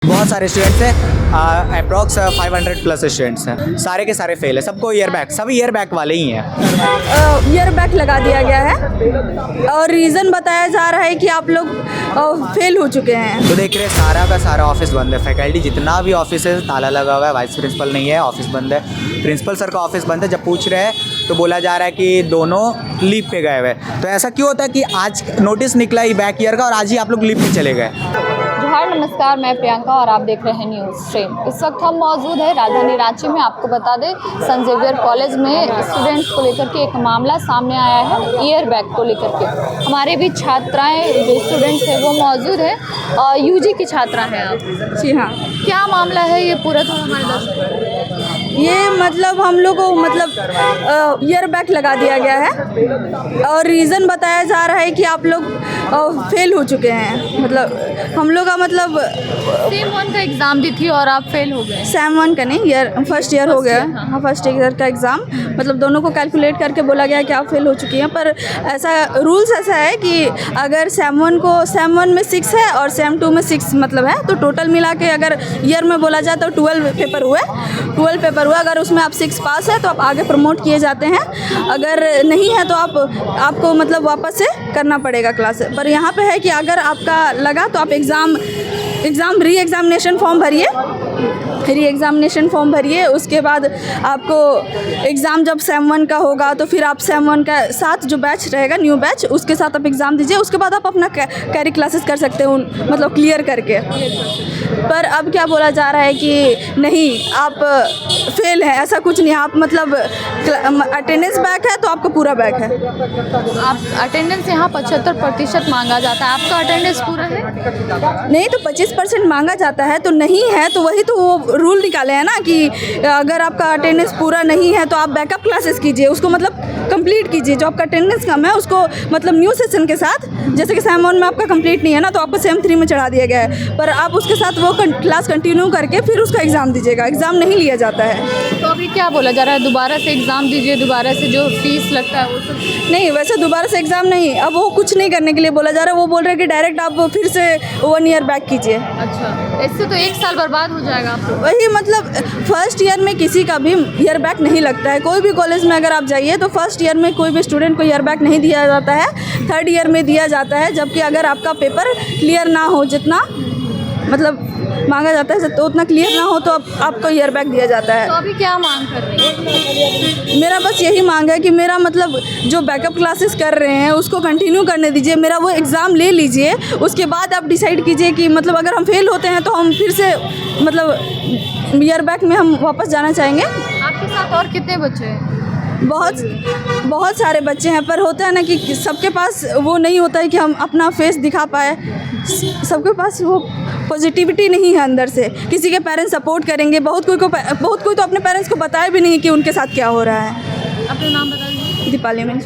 बहुत सारे स्टूडेंट्स हैं, अप्रॉक्स 500 प्लस स्टूडेंट्स हैं, सारे के सारे फेल है। सबको ईयर बैक, सभी ईयर बैक वाले ही हैं। ईयर बैक लगा दिया गया है और रीज़न बताया जा रहा है कि आप लोग फेल हो चुके हैं। तो देख रहे हैं सारा का सारा ऑफिस बंद है, फैकल्टी जितना भी ऑफिस है ताला लगा हुआ है, वाइस प्रिंसिपल नहीं है, ऑफिस बंद है, प्रिंसिपल सर का ऑफिस बंद है। जब पूछ रहे हैं तो बोला जा रहा है कि दोनों लीव पे गए हुए। तो ऐसा क्यों होता है कि आज नोटिस निकला ही बैक ईयर का और आज ही आप लोग लीव पे चले गए? जोहार, नमस्कार, मैं प्रियंका और आप देख रहे हैं न्यूज़ स्ट्रीम। इस वक्त हम मौजूद हैं राजधानी रांची में। आपको बता दें, सेंट जेवियर कॉलेज में स्टूडेंट्स को लेकर के एक मामला सामने आया है, ईयर बैग को लेकर के। हमारे भी छात्राएं जो स्टूडेंट्स हैं वो मौजूद हैं, यूजी की छात्रा हैं आप। जी हाँ, क्या मामला है ये पूरा थोड़ा हमारे दर्शकों? ये मतलब हम लोग को मतलब ईयर बैक लगा दिया गया है और रीज़न बताया जा रहा है कि आप लोग फेल हो चुके हैं। मतलब हम लोग का मतलब सेम वन का एग्ज़ाम दी थी और आप फेल हो गए। सेम वन का नहीं, फर्स्ट ईयर हो गया। हाँ, फर्स्ट ईयर का एग्ज़ाम मतलब दोनों को कैलकुलेट करके बोला गया कि आप फेल हो चुकी हैं। पर ऐसा रूल्स ऐसा है कि अगर सेम वन में 6 है और सेम 2 में 6 मतलब है, तो टोटल मिला के अगर ईयर में बोला जाए तो 12 पेपर हुए। अगर उसमें आप 6 पास है तो आप आगे प्रमोट किए जाते हैं, अगर नहीं है तो आपको मतलब वापस से करना पड़ेगा क्लास। पर यहाँ पे है कि अगर आपका लगा तो आप एग्ज़ाम री एग्ज़ामिनेशन फॉर्म भरिए। उसके बाद आपको एग्ज़ाम जब सेम 1 का होगा तो फिर आप सेम 1 का साथ जो बैच रहेगा, न्यू बैच, उसके साथ आप एग्ज़ाम दीजिए। उसके बाद आप अपना कैरी क्लासेस कर सकते हो मतलब क्लियर करके। पर अब क्या बोला जा रहा है कि नहीं, आप फेल हैं, ऐसा कुछ नहीं। आप मतलब अटेंडेंस बैक है तो आपका पूरा बैक है। आप अटेंडेंस यहाँ 75% मांगा जाता है, आपका अटेंडेंस पूरा है? नहीं, तो 25% मांगा जाता है, तो नहीं है तो वही तो वो रूल निकाले हैं ना कि अगर आपका अटेंडेंस पूरा नहीं है तो आप बैकअप क्लासेस कीजिए, उसको मतलब कंप्लीट कीजिए। जो आपका अटेंडेंस कम है उसको मतलब न्यू सेशन के साथ, जैसे कि सेम 1 में आपका कंप्लीट नहीं है ना, तो आपको सेम 3 में चढ़ा दिया गया है, पर आप उसके साथ वो क्लास कंटिन्यू करके फिर उसका एग्ज़ाम दीजिएगा। एग्ज़ाम नहीं लिया जाता है। तो अभी क्या बोला जा रहा है, दोबारा से एग्ज़ाम दीजिए, दोबारा से जो फीस लगता है वो सब? नहीं, वैसे दोबारा से एग्ज़ाम नहीं, अब वो कुछ नहीं करने के लिए बोला जा रहा है। वो बोल रहे हैं कि डायरेक्ट आप फिर से 1 ईयर बैक कीजिए। अच्छा, इससे तो 1 साल बर्बाद हो जाएगा आपको। वही मतलब फर्स्ट ईयर में किसी का भी ईयर बैक नहीं लगता है। कोई भी कॉलेज में अगर आप जाइए तो फर्स्ट ईयर में कोई भी स्टूडेंट को ईयर बैक नहीं दिया जाता है, थर्ड ईयर में दिया जाता है। जबकि अगर आपका पेपर क्लियर ना हो, जितना मतलब मांगा जाता है तो उतना क्लियर ना हो, तो आपको ईयर बैक दिया जाता है। तो अभी क्या मांग कर रहे हैं? मेरा बस यही मांग है कि मेरा मतलब जो बैकअप क्लासेस कर रहे हैं उसको कंटिन्यू करने दीजिए, मेरा वो एग्ज़ाम ले लीजिए। उसके बाद आप डिसाइड कीजिए कि मतलब अगर हम फेल होते हैं तो हम फिर से मतलब ईयर बैक में हम वापस जाना चाहेंगे। आपके साथ और कितने बच्चे हैं? बहुत सारे बच्चे हैं, पर होता है ना कि सबके पास वो नहीं होता है कि हम अपना फेस दिखा पाए। सबके पास वो पॉजिटिविटी नहीं है अंदर से। किसी के पेरेंट्स सपोर्ट करेंगे, बहुत कोई तो अपने पेरेंट्स को बताए भी नहीं कि उनके साथ क्या हो रहा है। अपना नाम बताइए। दीपाली में।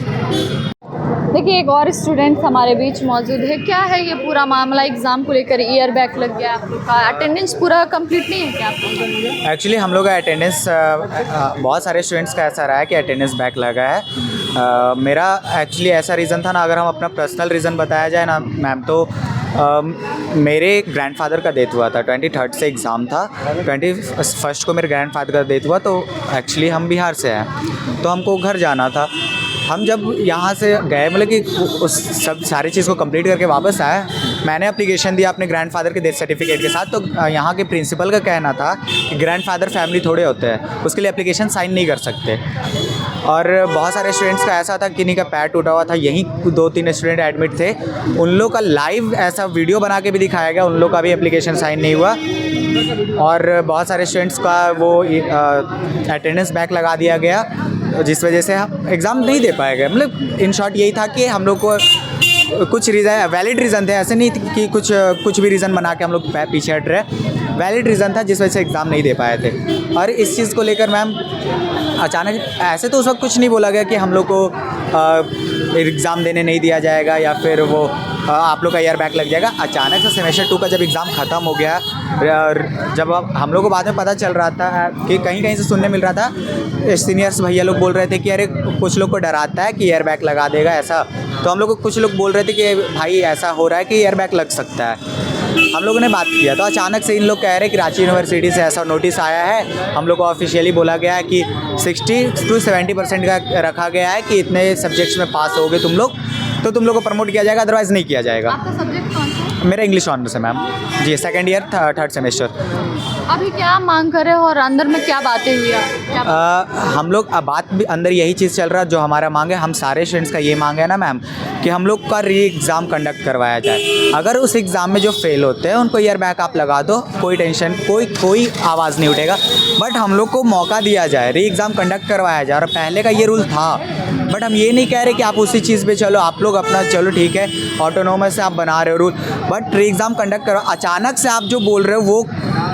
देखिए, एक और स्टूडेंट हमारे बीच मौजूद है। क्या है ये पूरा मामला? एग्ज़ाम को लेकर ईयर बैक लग गया आप लोग का, अटेंडेंस पूरा कंप्लीट नहीं है क्या आप लोगों का? एक्चुअली हम लोग का अटेंडेंस बहुत सारे स्टूडेंट्स का ऐसा रहा है कि अटेंडेंस बैक लगा है। मेरा एक्चुअली ऐसा रीज़न था ना, अगर हम अपना पर्सनल रीज़न बताया जाए ना मैम, तो मेरे ग्रैंडफादर का डेथ हुआ था। 23rd से एग्ज़ाम था, 21st को मेरे ग्रैंडफादर का डेथ हुआ। तो एक्चुअली हम बिहार से हैं, तो हमको घर जाना था। हम जब यहाँ से गए, मतलब कि उस सब सारी चीज़ को कंप्लीट करके वापस आए, मैंने एप्लीकेशन दिया अपने ग्रैंडफादर के डेथ सर्टिफिकेट के साथ। तो यहाँ के प्रिंसिपल का कहना था कि ग्रैंडफादर फैमिली थोड़े होते हैं, उसके लिए एप्लीकेशन साइन नहीं कर सकते। और बहुत सारे स्टूडेंट्स का ऐसा था, किन्हीं का पैर टूटा हुआ था, यहीं 2-3 स्टूडेंट एडमिट थे, उन लोग का लाइव ऐसा वीडियो बना के भी दिखाया गया, उन लोग का भी एप्लीकेशन साइन नहीं हुआ। और बहुत सारे स्टूडेंट्स का वो अटेंडेंस बैक लगा दिया गया, जिस वजह से हम एग्ज़ाम नहीं दे पाए गए। मतलब इन शॉर्ट यही था कि हम लोग को कुछ रीज़न, वैलिड रीज़न थे, ऐसे नहीं कि कुछ भी रीज़न बना के हम लोग पीछे हट रहे। वैलिड रीज़न था जिस वजह से एग्ज़ाम नहीं दे पाए थे। और इस चीज़ को लेकर मैम अचानक, ऐसे तो उस वक्त कुछ नहीं बोला गया कि हम लोग को एग्ज़ाम देने नहीं दिया जाएगा या फिर वो आप लोग का ईयर बैक लग जाएगा। अचानक से सेमेस्टर 2 का जब एग्ज़ाम ख़त्म हो गया, जब हम लोग को बाद में पता चल रहा था कि कहीं कहीं से सुनने मिल रहा था, सीनियर्स भैया लोग बोल रहे थे कि अरे कुछ लोग को डराता है कि ईयर बैक लगा देगा ऐसा। तो हम लोग को कुछ लोग बोल रहे थे कि भाई ऐसा हो रहा है कि ईयर बैक लग सकता है। हम लोगों ने बात किया तो अचानक से इन लोग कह रहे हैं कि रांची यूनिवर्सिटी से ऐसा नोटिस आया है, हम लोग को ऑफिशियली बोला गया है कि 60 to 70% का रखा गया है कि इतने सब्जेक्ट्स में पास होगे तुम लोग तो तुम लोग को प्रमोट किया जाएगा, अदरवाइज़ नहीं किया जाएगा। आपका सब्जेक्ट कौन सा है? मेरा इंग्लिश ऑनर्स है मैम जी, सेकेंड ईयर थर्ड सेमेस्टर। अभी क्या मांग कर रहे हो और अंदर में क्या बातें हुई आप? हम लोग बात भी अंदर यही चीज़ चल रहा है जो हमारा मांग है। हम सारे स्टूडेंट्स का ये मांग है ना मैम कि हम लोग का री एग्ज़ाम कंडक्ट करवाया जाए। अगर उस एग्ज़ाम में जो फेल होते हैं उनको ईयर बैक आप लगा दो, कोई टेंशन, कोई आवाज़ नहीं उठेगा, बट हम लोग को मौका दिया जाए, री एग्ज़ाम कंडक्ट करवाया जाए। और पहले का ये रूल था, बट हम ये नहीं कह रहे कि आप उसी चीज़ पे चलो, आप लोग अपना चलो ठीक है, ऑटोनोमस से आप बना रहे हो रूल, बट री एग्ज़ाम कंडक्ट करो। अचानक से आप जो बोल रहे हो वो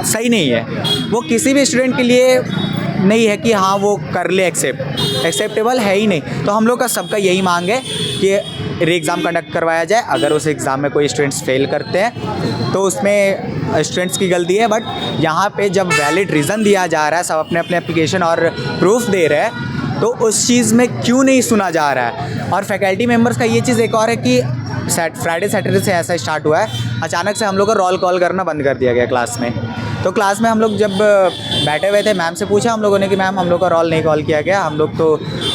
सही नहीं है, वो किसी भी स्टूडेंट के लिए नहीं है कि हाँ वो कर ले, एक्सेप्टेबल है ही नहीं। तो हम लोग का सबका यही मांग है कि री एग्ज़ाम कंडक्ट करवाया जाए। अगर उस एग्ज़ाम में कोई स्टूडेंट्स फेल करते हैं तो उसमें स्टूडेंट्स की गलती है, बट यहाँ पे जब वैलिड रीज़न दिया जा रहा है, सब अपने अपने एप्लीकेशन और प्रूफ दे रहे हैं, तो उस चीज़ में क्यों नहीं सुना जा रहा है। और फैकल्टी मेंबर्स का ये चीज़ एक और है कि फ्राइडे सैटरडे से ऐसा स्टार्ट हुआ है, अचानक से हम लोग को रोल कॉल करना बंद कर दिया गया क्लास में। तो क्लास में हम लोग जब बैठे हुए थे, मैम से पूछा हम लोगों ने कि मैम हम लोग का रोल नहीं कॉल किया गया, हम लोग तो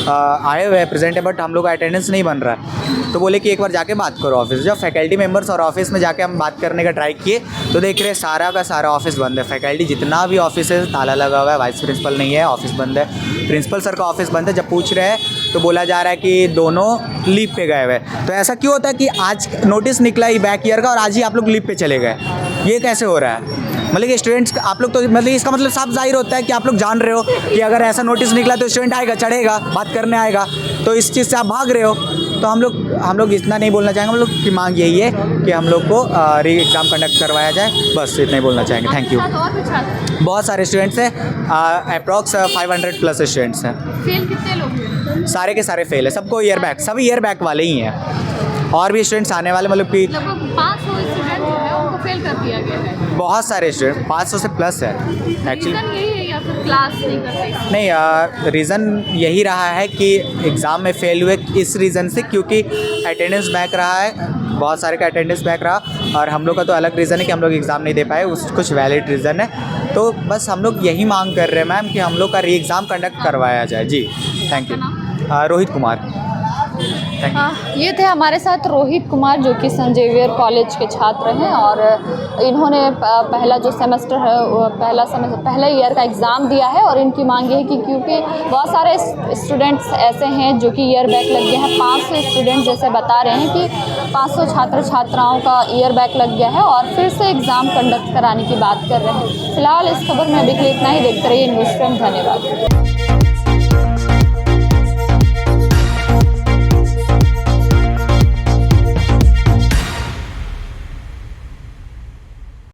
आए हुए हैं प्रेजेंट है, बट हम लोग का अटेंडेंस नहीं बन रहा है। तो बोले कि एक बार जाके बात करो ऑफिस। जब फैकल्टी मेंबर्स और ऑफिस में जाके हम बात करने का ट्राई किए तो देख रहे सारा का सारा ऑफिस बंद है। फैकल्टी जितना भी ऑफिस है ताला लगा हुआ है, वाइस प्रिंसिपल नहीं है, ऑफिस बंद है, प्रिंसिपल सर का ऑफिस बंद है। जब पूछ रहे हैं तो बोला जा रहा है कि दोनों लीव पे गए हुए। तो ऐसा क्यों होता है कि आज नोटिस निकला ही बैक ईयर का और आज ही आप लोग लीव पे चले गए, ये कैसे हो रहा है? मतलब कि स्टूडेंट्स आप लोग तो मतलब इसका मतलब साफ जाहिर होता है कि आप लोग जान रहे हो कि अगर ऐसा नोटिस निकला तो स्टूडेंट आएगा, चढ़ेगा, बात करने आएगा, तो इस चीज़ से आप भाग रहे हो। तो हम लोग इतना नहीं बोलना चाहेंगे, हम लोग की मांग यही है कि हम लोग को री एग्ज़ाम कंडक्ट करवाया जाए, बस इतना ही बोलना चाहेंगे। Thank you. और भी छात्र बहुत सारे स्टूडेंट्स हैं, अप्रॉक्स 500 प्लस स्टूडेंट्स हैं। फेल कितने लोग हैं? सारे के सारे फेल है, सबको ईयर बैक, सभी ईयर बैक वाले ही हैं। और भी स्टूडेंट्स आने वाले, मतलब कि लगभग 500 स्टूडेंट जो है उनको फेल कर दिया गया है। बहुत सारे स्टूडेंट 500 से प्लस है एक्चुअली। रीज़न यही है या फिर क्लास नहीं करते? नहीं, रीज़न यही रहा है कि एग्ज़ाम में फ़ेल हुए इस रीज़न से, क्योंकि अटेंडेंस बैक रहा है, बहुत सारे का अटेंडेंस बैक रहा। और हम लोग का तो अलग रीज़न है कि हम लोग एग्ज़ाम नहीं दे पाए, उस कुछ वैलिड रीज़न है। तो बस हम लोग यही मांग कर रहे हैं मैम कि हम लोग का री एग्ज़ाम कंडक्ट करवाया जाए। जी थैंक यू। रोहित कुमार। ये थे हमारे साथ रोहित कुमार जो कि सेंट जेवियर कॉलेज के छात्र हैं और इन्होंने पहला जो सेमेस्टर है पहले ईयर का एग्ज़ाम दिया है। और इनकी मांग ये है कि क्योंकि बहुत सारे स्टूडेंट्स ऐसे हैं जो कि ईयर बैक लग गए हैं, 500 स्टूडेंट जैसे बता रहे हैं कि 500 छात्र छात्राओं का ईयर बैक लग गया है और फिर से एग्ज़ाम कंडक्ट कराने की बात कर रहे हैं। फिलहाल इस खबर में अभी के लिए इतना ही। देखते रहिए न्यूज़ फ्रेम। धन्यवाद।